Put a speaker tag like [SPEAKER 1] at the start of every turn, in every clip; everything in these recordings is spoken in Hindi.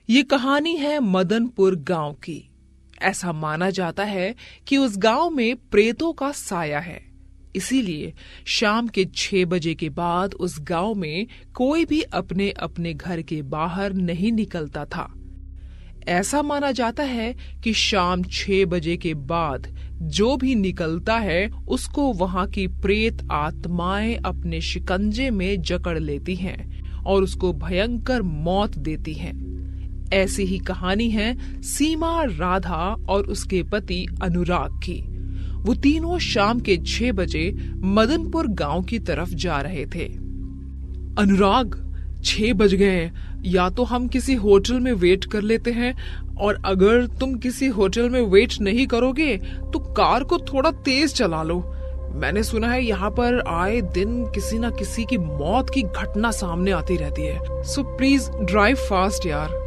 [SPEAKER 1] ये कहानी है मदनपुर गांव की। ऐसा माना जाता है कि उस गांव में प्रेतों का साया है, इसीलिए शाम के 6 बजे के बाद उस गांव में कोई भी अपने अपने घर के बाहर नहीं निकलता था। ऐसा माना जाता है कि शाम 6 बजे के बाद जो भी निकलता है उसको वहां की प्रेत आत्माएं अपने शिकंजे में जकड़ लेती हैं और उसको भयंकर मौत देती हैं। ऐसी ही कहानी है सीमा, राधा और उसके पति अनुराग की। वो तीनों शाम के 6 बजे मदनपुर गांव की तरफ जा रहे थे। अनुराग, 6 बज गए, या तो हम किसी होटल में वेट कर लेते हैं, और अगर तुम किसी होटल में वेट नहीं करोगे तो कार को थोड़ा तेज चला लो। मैंने सुना है यहाँ पर आए दिन किसी ना किसी की मौत की घटना सामने आती रहती है। सो प्लीज ड्राइव फास्ट यार।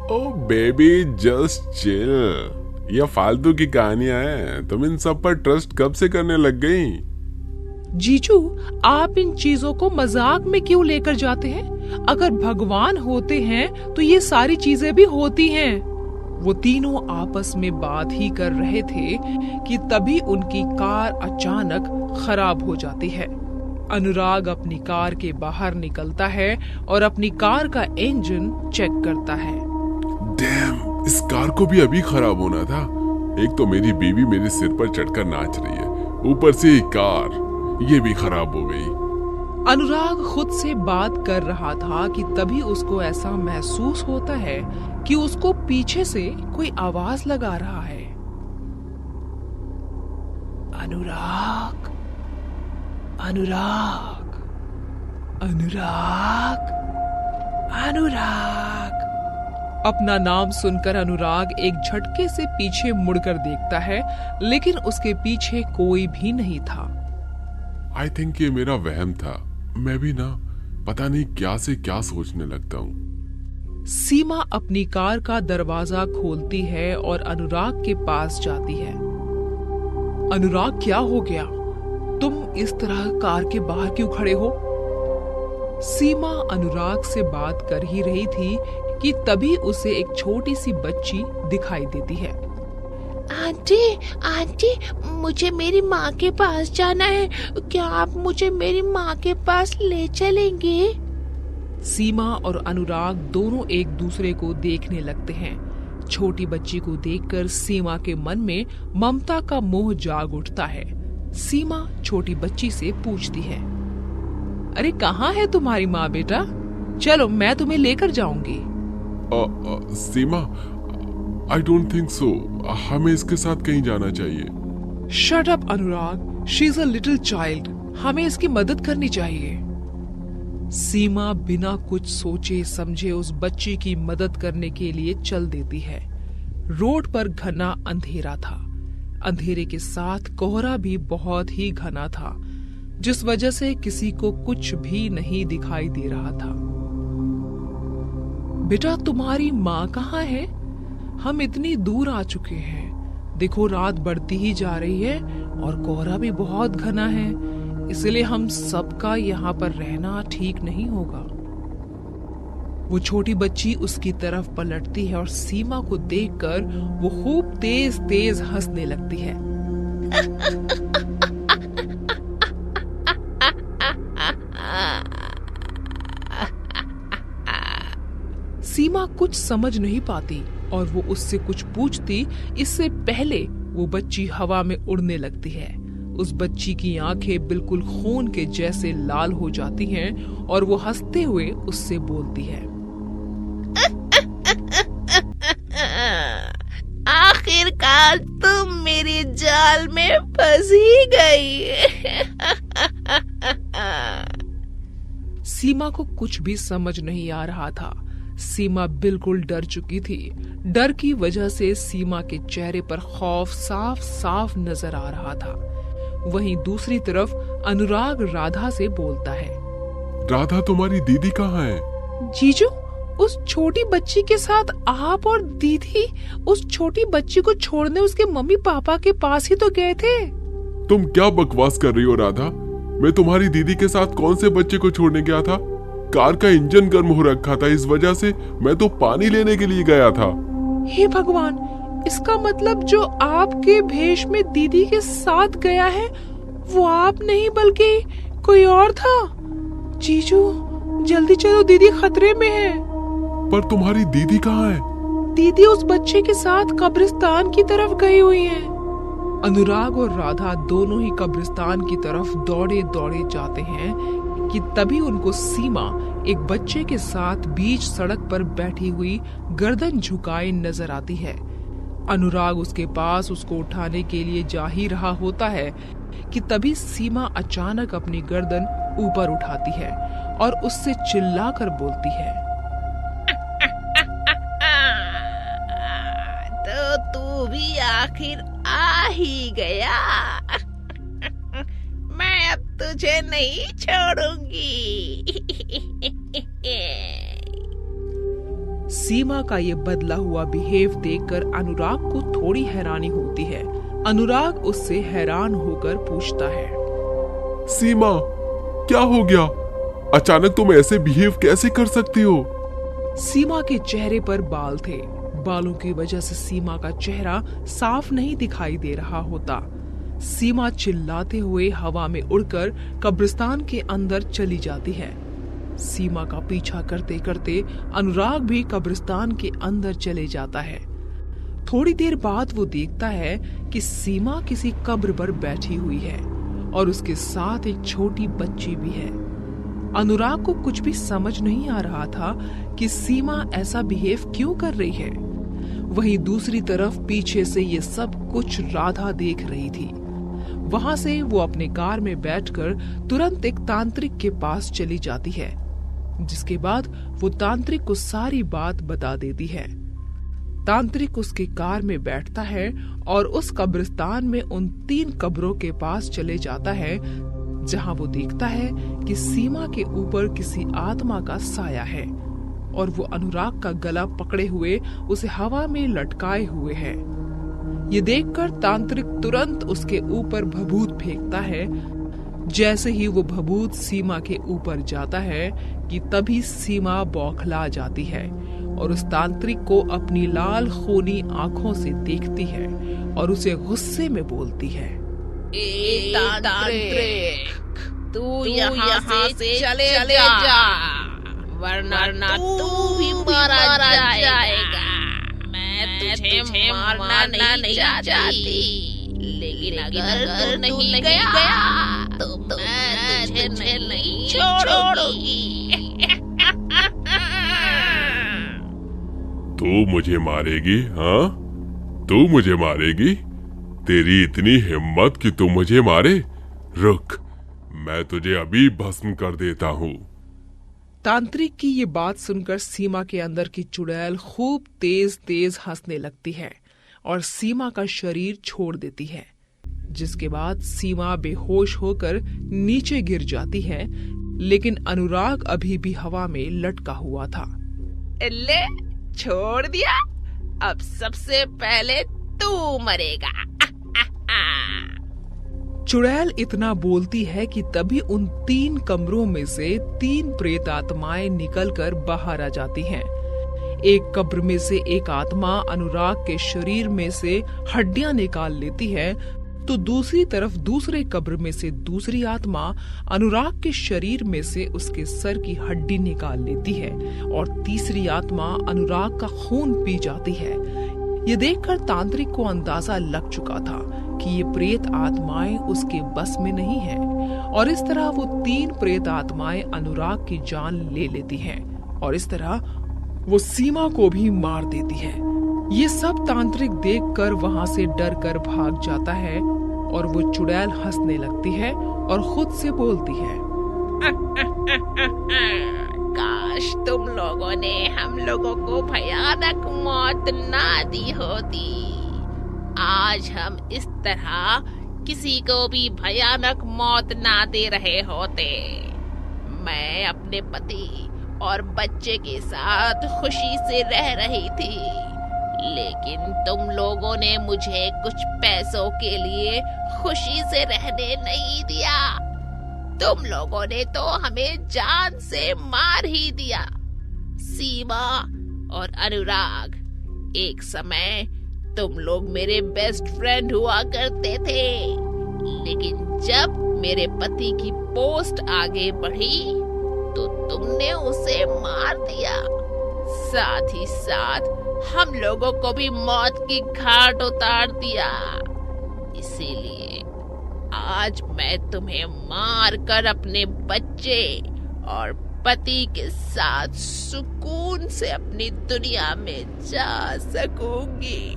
[SPEAKER 2] ओह बेबी, जस्ट चिल। ये फालतू की कहानियां हैं। तुम इन सब पर ट्रस्ट कब से करने लग गई?
[SPEAKER 1] जीजू, आप इन चीजों को मजाक में क्यों लेकर जाते हैं? अगर भगवान होते हैं तो ये सारी चीजें भी होती हैं। वो तीनों आपस में बात ही कर रहे थे कि तभी उनकी कार अचानक खराब हो जाती है। अनुराग अपनी कार के बाहर निकलता है और अपनी कार का इंजन चेक करता है।
[SPEAKER 2] डैम, इस कार को भी अभी खराब होना था। एक तो मेरी बीवी मेरे सिर पर चढ़कर नाच रही है, ऊपर से ही कार, ये भी खराब हो गई।
[SPEAKER 1] अनुराग खुद से बात कर रहा था कि तभी उसको ऐसा महसूस होता है कि उसको पीछे से कोई आवाज लगा रहा है। अनुराग, अनुराग, अनुराग, अनुराग। अपना नाम सुनकर अनुराग एक झटके से पीछे मुड़कर देखता है, लेकिन उसके पीछे कोई भी नहीं था।
[SPEAKER 2] आई थिंक ये मेरा वहम था। मैं भी ना पता नहीं क्या से क्या सोचने लगता हूँ।
[SPEAKER 1] सीमा अपनी कार का दरवाजा खोलती है और अनुराग के पास जाती है। अनुराग, क्या हो गया? तुम इस तरह कार के बाहर क्यों खड़े हो? सीमा अनुराग से बात कर ही रही थी कि तभी उसे एक छोटी सी बच्ची दिखाई देती है।
[SPEAKER 3] आंटी, आंटी, मुझे मेरी माँ के पास जाना है। क्या आप मुझे मेरी माँ के पास ले चलेंगे?
[SPEAKER 1] सीमा और अनुराग दोनों एक दूसरे को देखने लगते हैं। छोटी बच्ची को देखकर सीमा के मन में ममता का मोह जाग उठता है। सीमा छोटी बच्ची से पूछती है, अरे कहाँ है तुम्हारी माँ बेटा? चलो मैं तुम्हें लेकर जाऊंगी।
[SPEAKER 2] सीमा, आई डोंट थिंक सो। हमें इसके साथ कहीं जाना चाहिए।
[SPEAKER 1] Shut up Anurag, she is a little child. हमें इसकी मदद करनी चाहिए। सीमा बिना कुछ सोचे समझे उस बच्ची की मदद करने के लिए चल देती है। रोड पर घना अंधेरा था। अंधेरे के साथ कोहरा भी बहुत ही घना था, जिस वजह से किसी को कुछ भी नहीं दिखाई दे रहा था। बेटा, तुम्हारी माँ कहाँ है? हम इतनी दूर आ चुके हैं। देखो, रात बढ़ती ही जा रही है और कोहरा भी बहुत घना है, इसलिए हम सबका यहाँ पर रहना ठीक नहीं होगा। वो छोटी बच्ची उसकी तरफ पलटती है और सीमा को देखकर वो खूब तेज तेज हंसने लगती है। सीमा कुछ समझ नहीं पाती और वो उससे कुछ पूछती इससे पहले वो बच्ची हवा में उड़ने लगती है। उस बच्ची की आंखें बिल्कुल खून के जैसे लाल हो जाती हैं और वो हंसते हुए उससे बोलती है,
[SPEAKER 3] आखिरकार तुम मेरे जाल में फंस ही गई।
[SPEAKER 1] सीमा को कुछ भी समझ नहीं आ रहा था। सीमा बिल्कुल डर चुकी थी। डर की वजह से सीमा के चेहरे पर खौफ साफ साफ नजर आ रहा था। वहीं दूसरी तरफ अनुराग राधा से बोलता है,
[SPEAKER 2] राधा, तुम्हारी दीदी कहाँ है?
[SPEAKER 1] जीजू, उस छोटी बच्ची के साथ आप और दीदी उस छोटी बच्ची को छोड़ने उसके मम्मी पापा के पास ही तो गए थे।
[SPEAKER 2] तुम क्या बकवास कर रही हो राधा? मैं तुम्हारी दीदी के साथ कौन से बच्चे को छोड़ने गया था? कार का इंजन गर्म हो रखा था, इस वजह से मैं तो पानी लेने के लिए गया था।
[SPEAKER 1] हे भगवान, इसका मतलब जो आपके भेष में दीदी के साथ गया है वो आप नहीं बल्कि कोई और था। जीजू जल्दी चलो, दीदी खतरे में है।
[SPEAKER 2] पर तुम्हारी दीदी कहाँ है?
[SPEAKER 1] दीदी उस बच्चे के साथ कब्रिस्तान की तरफ गई हुई है। अनुराग और राधा दोनों ही कब्रिस्तान की तरफ दौड़े दौड़े जाते हैं कि तभी उनको सीमा एक बच्चे के साथ बीच सड़क पर बैठी हुई गर्दन झुकाए नजर आती है। अनुराग उसके पास उसको उठाने के लिए जा ही रहा होता है कि तभी सीमा अचानक अपनी गर्दन ऊपर उठाती है और उससे चिल्लाकर बोलती है,
[SPEAKER 3] तो तू भी आखिर आ ही गया। मैं अब तुझे नहीं छोड़ूंगी।
[SPEAKER 1] सीमा का ये बदला हुआ बिहेव देखकर अनुराग को थोड़ी हैरानी होती है। अनुराग उससे हैरान होकर पूछता है,
[SPEAKER 2] सीमा क्या हो गया? अचानक तुम ऐसे बिहेव कैसे कर सकती हो?
[SPEAKER 1] सीमा के चेहरे पर बाल थे। बालों की वजह से सीमा का चेहरा साफ नहीं दिखाई दे रहा होता। सीमा चिल्लाते हुए हवा में उड़कर कब्रिस्तान के अंदर चली जाती है। सीमा का पीछा करते करते अनुराग भी कब्रिस्तान के अंदर चले जाता है। थोड़ी देर बाद वो देखता है कि सीमा किसी कब्र पर बैठी हुई है और उसके साथ एक छोटी बच्ची भी है। अनुराग को कुछ भी समझ नहीं आ रहा था कि सीमा ऐसा बिहेव क्यों कर रही है। वहीं दूसरी तरफ पीछे से ये सब कुछ राधा देख रही थी। वहां से वो अपने कार में बैठकर तुरंत एक तांत्रिक के पास चली जाती है, जिसके बाद वो तांत्रिक को सारी बात बता देती है। तांत्रिक उसके कार में बैठता है और उस कब्रिस्तान में उन 3 कब्रों के पास चले जाता है, जहां वो देखता है कि सीमा के ऊपर किसी आत्मा का साया है और वो अनुराग का गला पकड़े हुए उसे हवा में लटकाए हुए है। ये देखकर तांत्रिक तुरंत उसके ऊपर भभूत फेंकता है। जैसे ही वो भभूत सीमा के ऊपर जाता है कि तभी सीमा बौखला जाती है और उस तांत्रिक को अपनी लाल खूनी आंखों से देखती है और उसे गुस्से में बोलती है,
[SPEAKER 3] ए तांत्रिक, तू यहाँ से चले जा, वरना तू भी मारा जाएगा। मैं तुझे मारना नहीं चाहती, लेकिन अगर तू नहीं गया तो मैं तुझे नहीं छोड़ूंगी।
[SPEAKER 2] तू मुझे मारेगी? हाँ, तू मुझे मारेगी? तेरी इतनी हिम्मत कि तू मुझे मारे? रुक, मैं तुझे अभी भस्म कर देता हूँ।
[SPEAKER 1] तांत्रिक की ये बात सुनकर सीमा के अंदर की चुड़ैल खूब तेज तेज हंसने लगती है और सीमा का शरीर छोड़ देती है, जिसके बाद सीमा बेहोश होकर नीचे गिर जाती है। लेकिन अनुराग अभी भी हवा में लटका हुआ था।
[SPEAKER 3] ले, छोड़ दिया, अब सबसे पहले तू मरेगा।
[SPEAKER 1] चुड़ैल इतना बोलती है कि तभी उन 3 कमरों में से 3 प्रेत आत्माएं निकलकर बाहर आ जाती हैं। एक कब्र में से एक आत्मा अनुराग के शरीर में से हड्डियां निकाल लेती है, तो दूसरी तरफ दूसरे कब्र में से दूसरी आत्मा अनुराग के शरीर में से उसके सर की हड्डी निकाल लेती है और तीसरी आत्मा अनुराग का खून पी जाती है। ये देखकर तांत्रिक को अंदाजा लग चुका था कि ये प्रेत आत्माएं उसके बस में नहीं है और इस तरह वो 3 प्रेत आत्माएं अनुराग की जान ले लेती हैं और इस तरह वो सीमा को भी मार देती है। ये सब तांत्रिक देखकर वहां से डर कर भाग जाता है और वो चुड़ैल हंसने लगती है और खुद से बोलती है,
[SPEAKER 3] काश तुम लोगों ने हम लोगों को भयानक मौत ना दी होती। आज हम इस तरह किसी को भी भयानक मौत ना दे रहे होते। मैं अपने पति और बच्चे के साथ खुशी से रह रही थी, लेकिन तुम लोगों ने मुझे कुछ पैसों के लिए खुशी से रहने नहीं दिया। तुम लोगों ने तो हमें जान से मार ही दिया। सीमा और अनुराग, एक समय तुम लोग मेरे बेस्ट फ्रेंड हुआ करते थे, लेकिन जब मेरे पति की पोस्ट आगे बढ़ी तो तुमने उसे मार दिया। साथ ही साथ हम लोगों को भी मौत की घाट उतार दिया। इसीलिए आज मैं तुम्हें मार कर अपने बच्चे और पति के साथ सुकून से अपनी दुनिया में जा सकूंगी।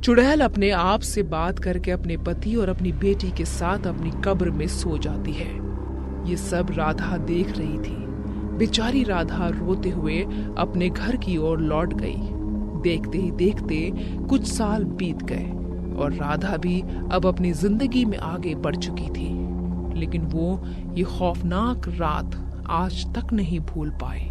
[SPEAKER 1] चुड़ैल अपने आप से बात करके अपने पति और अपनी बेटी के साथ अपनी कब्र में सो जाती है। ये सब राधा देख रही थी। बेचारी राधा रोते हुए अपने घर की ओर लौट गई। देखते ही देखते कुछ साल बीत गए और राधा भी अब अपनी जिंदगी में आगे बढ़ चुकी थी, लेकिन वो ये खौफनाक रात आज तक नहीं भूल पाई।